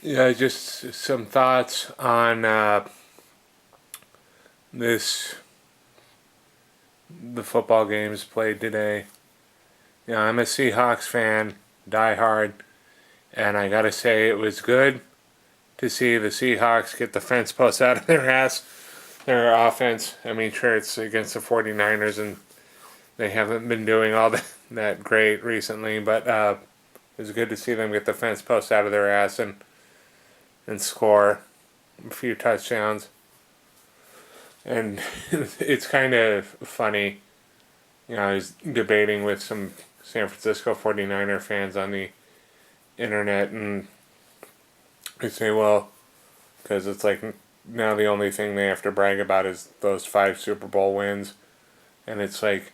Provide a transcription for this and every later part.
Yeah, just some thoughts on this the football games played today. Yeah, I'm a Seahawks fan, die hard, and I gotta say it was good to see the Seahawks get the fence post out of their ass. Their offense, I mean, sure, it's against the 49ers, and they haven't been doing all that great recently, but it was good to see them get the fence post out of their ass and score a few touchdowns. And it's kind of funny. I was debating with some San Francisco 49er fans on the internet, and they say, well, because it's like now the only thing they have to brag about is those 5 Super Bowl wins. And it's like,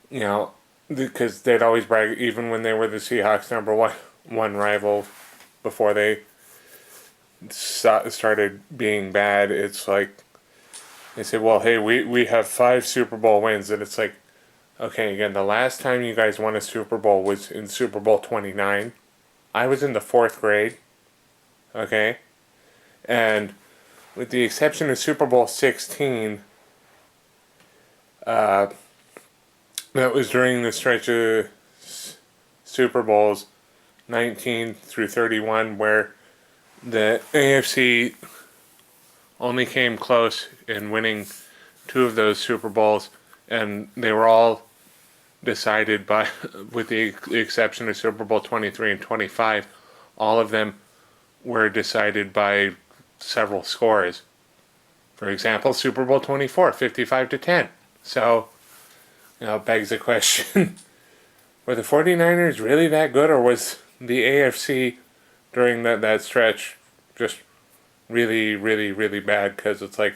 because they'd always brag, even when they were the Seahawks' number one rival before they started being bad. It's like, they say, well, hey, we have 5 Super Bowl wins. And it's like, okay, again, the last time you guys won a Super Bowl was in Super Bowl 29. I was in the 4th grade, okay? And with the exception of Super Bowl 16, uh, that was during the stretch of Super Bowls 19 through 31, where the AFC only came close in winning 2 of those Super Bowls, and they were all decided by, with the exception of Super Bowl 23 and 25, all of them were decided by several scores. For example, Super Bowl 24, 55-10. So, it begs the question, were the 49ers really that good, or was the AFC during that stretch just really, really, really bad? Because it's like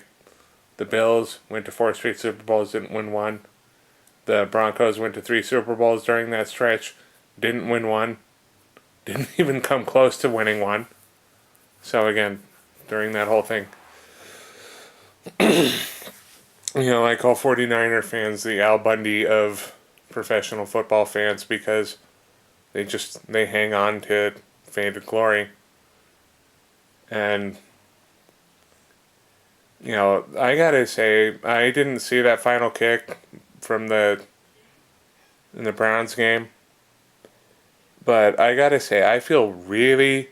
the Bills went to 4 straight Super Bowls, didn't win one. The Broncos went to 3 Super Bowls during that stretch, didn't win one, didn't even come close to winning one. So again, during that whole thing, I call 49er fans the Al Bundy of professional football fans, because they hang on to faded glory. And I gotta say, I didn't see that final kick from in the Browns game, but I gotta say, I feel really,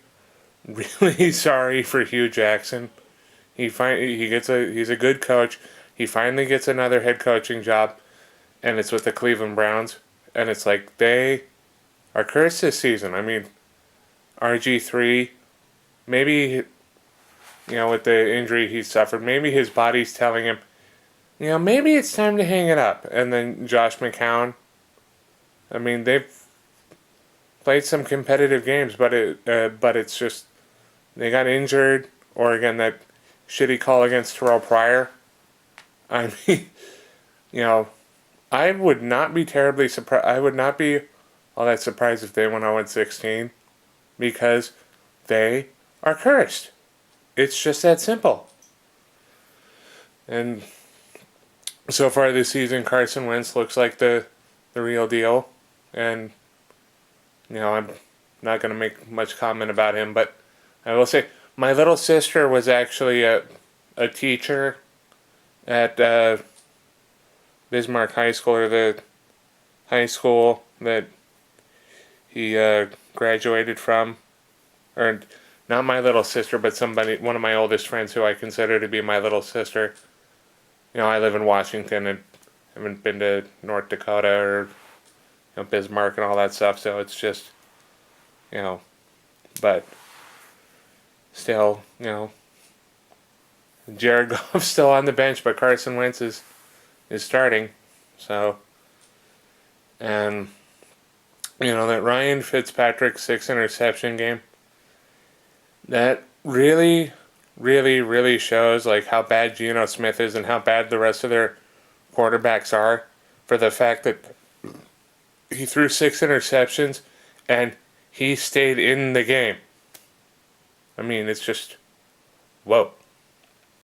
really sorry for Hugh Jackson. He's a good coach. He finally gets another head coaching job, and it's with the Cleveland Browns. And it's like they are cursed this season. I mean, RG3, maybe with the injury he suffered, maybe his body's telling him, maybe it's time to hang it up. And then Josh McCown, I mean, they've played some competitive games, but it's just they got injured, or again that shitty call against Terrell Pryor. I mean, you know, I would not be terribly surprised. I would not be all that surprised if they went 0-16, because they are cursed. It's just that simple. And so far this season, Carson Wentz looks like the real deal. And, I'm not going to make much comment about him, but I will say my little sister was actually a teacher at Bismarck High School, or the high school that he graduated from. Or not my little sister, but one of my oldest friends who I consider to be my little sister. I live in Washington and haven't been to North Dakota or Bismarck and all that stuff, so it's just, but still, Jared Goff's still on the bench, but Carson Wentz is starting, so, and, that Ryan Fitzpatrick 6 interception game, that really, really, really shows like how bad Geno Smith is and how bad the rest of their quarterbacks are, for the fact that he threw 6 interceptions and he stayed in the game. I mean, it's just, whoa.